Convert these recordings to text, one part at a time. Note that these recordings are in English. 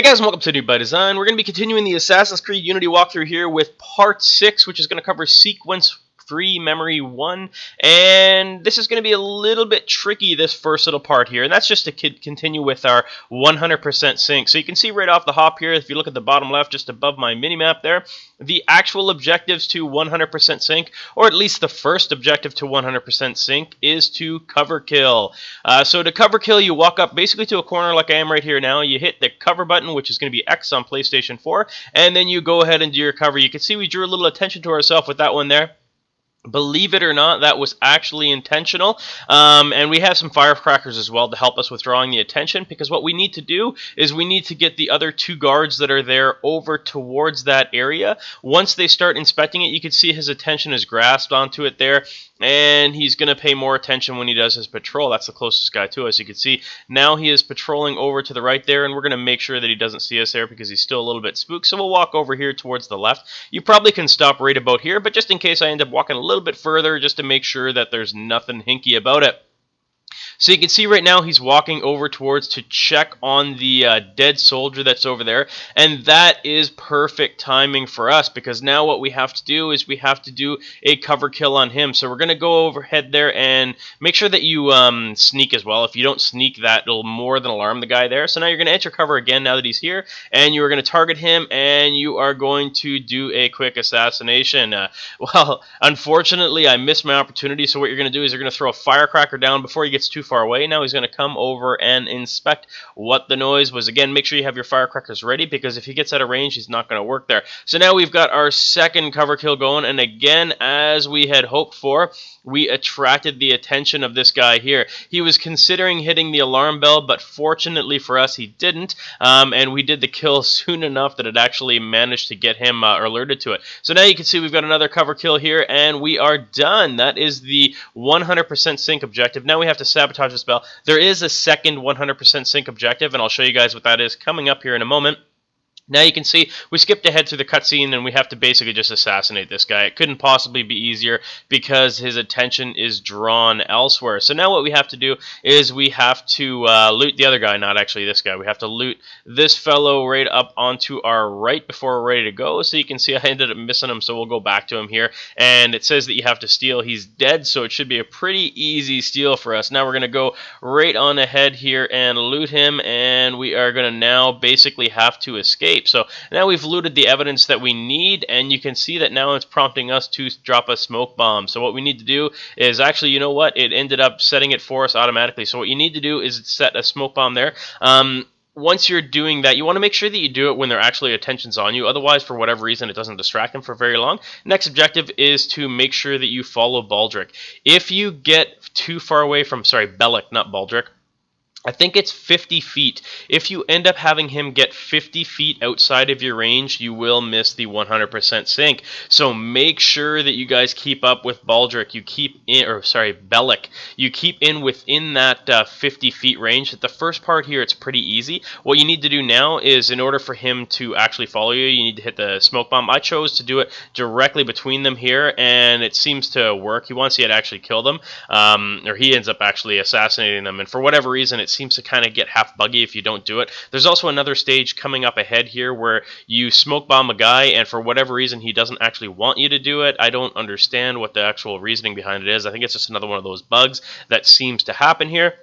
guys, and welcome to New by Design. We're going to be continuing the Assassin's Creed Unity walkthrough here with Part 6, which is going to cover Sequence 3, Memory 1, and this is going to be a little bit tricky, this first little part here, and that's just to continue with our 100% sync. So you can see right off the hop here, if you look at the bottom left, just above my minimap there, the actual objectives to 100% sync, or at least the first objective to 100% sync, is to cover kill. So to cover kill, you walk up basically to a corner like I am right here now, you hit the cover button, which is going to be X on PlayStation 4, and then you go ahead and do your cover. You can see we drew a little attention to ourselves with that one there. Believe it or not, that was actually intentional, and we have some firecrackers as well to help us with drawing the attention, because what we need to do is we need to get the other two guards that are there over towards that area. Once they start inspecting it, you can see his attention is grasped onto it there, and he's going to pay more attention when he does his patrol. That's the closest guy to us. You can see now he is patrolling over to the right there, and we're going to make sure that he doesn't see us there because he's still a little bit spooked, so we'll walk over here towards the left. You probably can stop right about here, but just in case I end up walking a little bit further, just to make sure that there's nothing hinky about it. So you can see right now he's walking over towards to check on the dead soldier that's over there, and that is perfect timing for us, because now what we have to do is we have to do a cover kill on him. So we're going to go overhead there and make sure that you sneak as well. If you don't sneak, that it'll more than alarm the guy there. So now you're going to enter cover again now that he's here, and you are going to target him, and you are going to do a quick assassination. Well, unfortunately, I missed my opportunity, so what you're going to do is you're going to throw a firecracker down before he gets too far away. Now he's going to come over and inspect what the noise was. Again, make sure you have your firecrackers ready, because if he gets out of range, he's not going to work there. So now we've got our second cover kill going, and again, as we had hoped for, we attracted the attention of this guy here. He was considering hitting the alarm bell, but fortunately for us, he didn't, and we did the kill soon enough that it actually managed to get him alerted to it. So now you can see we've got another cover kill here, and we are done. That is the 100% sync objective. Now we have to sabotage this bell. There is a second 100% sync objective, and I'll show you guys what that is coming up here in a moment. Now you can see we skipped ahead through the cutscene, and we have to basically just assassinate this guy. It couldn't possibly be easier because his attention is drawn elsewhere. So now what we have to do is we have to loot the other guy, not actually this guy. We have to loot this fellow right up onto our right before we're ready to go. So you can see I ended up missing him, so we'll go back to him here. And it says that you have to steal. He's dead, so it should be a pretty easy steal for us. Now we're going to go right on ahead here and loot him, and we are going to now basically have to escape. So now we've looted the evidence that we need, and you can see that now it's prompting us to drop a smoke bomb. So what we need to do is actually, you know what, it ended up setting it for us automatically. So what you need to do is set a smoke bomb there. Once you're doing that, you want to make sure that you do it when their actually attention's on you. Otherwise, for whatever reason, it doesn't distract them for very long. Next objective is to make sure that you follow Baldric. If you get too far away from, Bellec, not Baldric, I think it's 50 feet. If you end up having him get 50 feet outside of your range, you will miss the 100% sync. So make sure that you guys keep up with Baldric. You keep in, Bellec. You keep in within that 50 feet range. At the first part here, it's pretty easy. What you need to do now is, in order for him to actually follow you, you need to hit the smoke bomb. I chose to do it directly between them here, and it seems to work. He wants you to actually kill them, or he ends up actually assassinating them. And for whatever reason, it seems to kind of get half buggy if you don't do it. There's also another stage coming up ahead here where you smoke bomb a guy, and for whatever reason he doesn't actually want you to do it. I don't understand what the actual reasoning behind it is. I think it's just another one of those bugs that seems to happen here.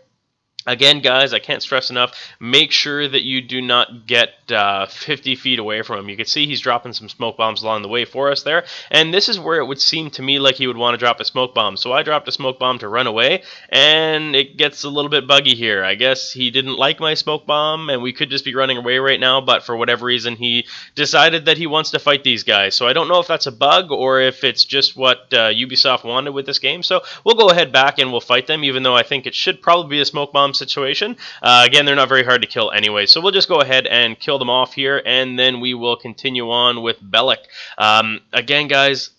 Again, guys, I can't stress enough, make sure that you do not get 50 feet away from him. You can see he's dropping some smoke bombs along the way for us there, and this is where it would seem to me like he would want to drop a smoke bomb. So I dropped a smoke bomb to run away, and it gets a little bit buggy here. I guess he didn't like my smoke bomb, and we could just be running away right now, but for whatever reason, he decided that he wants to fight these guys. So I don't know if that's a bug or if it's just what Ubisoft wanted with this game. So we'll go ahead back and we'll fight them, even though I think it should probably be a smoke bomb situation. Again, they're not very hard to kill anyway, so we'll just go ahead and kill them off here, and then we will continue on with Bellec. Again, guys,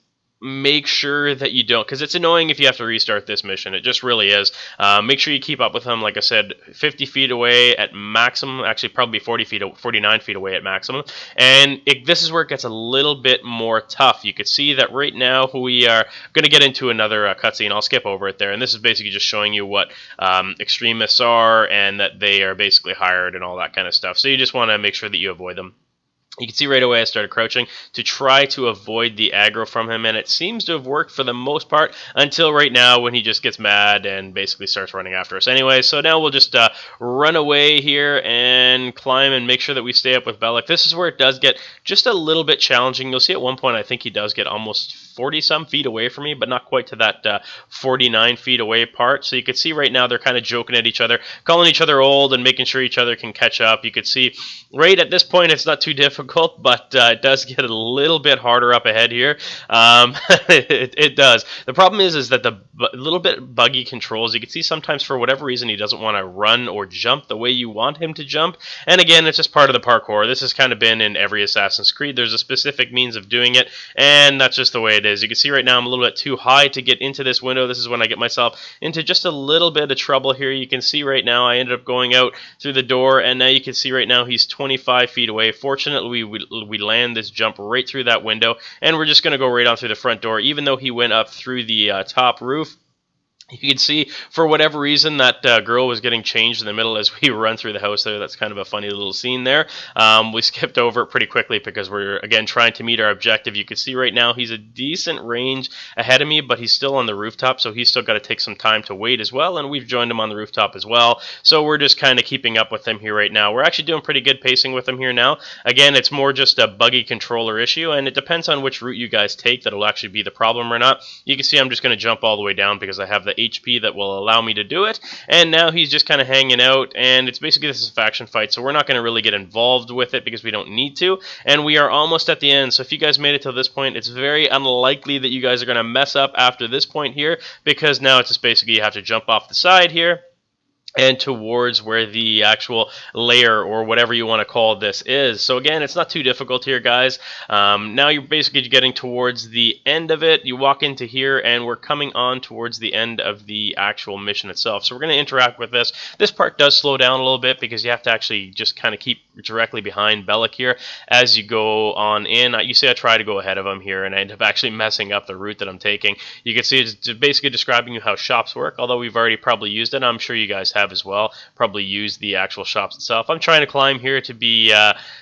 make sure that you don't, because it's annoying if you have to restart this mission. It just really is. Make sure you keep up with him, like I said, 50 feet away at maximum, actually probably 49 feet away at maximum, and this is where it gets a little bit more tough. You can see that right now we are going to get into another cutscene. I'll skip over it there, and this is basically just showing you what extremists are, and that they are basically hired and all that kind of stuff. So you just want to make sure that you avoid them. You can see right away I started crouching to try to avoid the aggro from him, and it seems to have worked for the most part until right now when he just gets mad and basically starts running after us anyway. So now we'll just run away here and climb and make sure that we stay up with Bellec. This is where it does get just a little bit challenging. You'll see at one point I think he does get almost 40-some feet away from me, but not quite to that 49 feet away part. So you can see right now they're kind of joking at each other, calling each other old and making sure each other can catch up. You can see right at this point it's not too difficult, but it does get a little bit harder up ahead here. It does. The problem is that the little bit buggy controls, you can see sometimes for whatever reason he doesn't want to run or jump the way you want him to jump. And again, it's just part of the parkour. This has kind of been in every Assassin's Creed. There's a specific means of doing it, and that's just the way it is. You can see right now I'm a little bit too high to get into this window. This is when I get myself into just a little bit of trouble here. You can see right now I ended up going out through the door, and now you can see right now he's 25 feet away. Fortunately, we land this jump right through that window, and we're just going to go right on through the front door, even though he went up through the top roof. You can see, for whatever reason, that girl was getting changed in the middle as we run through the house there. That's kind of a funny little scene there. We skipped over it pretty quickly because we're, again, trying to meet our objective. You can see right now he's a decent range ahead of me, but he's still on the rooftop, so he's still got to take some time to wait as well, and we've joined him on the rooftop as well. So we're just kind of keeping up with him here right now. We're actually doing pretty good pacing with him here now. Again, it's more just a buggy controller issue, and it depends on which route you guys take that'll actually be the problem or not. You can see I'm just going to jump all the way down because I have the HP that will allow me to do it, and now he's just kind of hanging out, and it's basically this is a faction fight, so we're not going to really get involved with it because we don't need to, and we are almost at the end. So if you guys made it till this point, it's very unlikely that you guys are going to mess up after this point here, because now it's just basically you have to jump off the side here and towards where the actual layer or whatever you want to call this is. So again, it's not too difficult here, guys. Now you're basically getting towards the end of it. You walk into here, and we're coming on towards the end of the actual mission itself. So we're going to interact with this. This part does slow down a little bit because you have to actually just kind of keep directly behind Bellec here as you go on in. You see I try to go ahead of him here, and I end up actually messing up the route that I'm taking. You can see it's basically describing you how shops work, although we've already probably used it. I'm sure you guys have as well, probably use the actual shops itself. I'm trying to climb here to be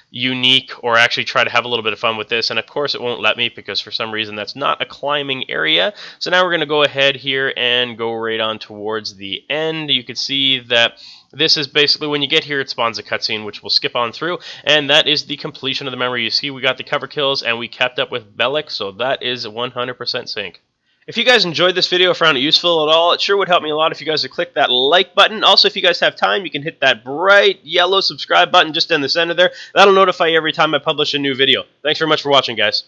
unique, or actually try to have a little bit of fun with this, and of course it won't let me because for some reason that's not a climbing area. So now we're going to go ahead here and go right on towards the end. You can see that this is basically when you get here, it spawns a cutscene, which we'll skip on through, and that is the completion of the memory. You see we got the cover kills, and we kept up with Bellec, so that is 100% sync. If you guys enjoyed this video or found it useful at all, it sure would help me a lot if you guys would click that like button. Also, if you guys have time, you can hit that bright yellow subscribe button just in the center there. That'll notify you every time I publish a new video. Thanks very much for watching, guys.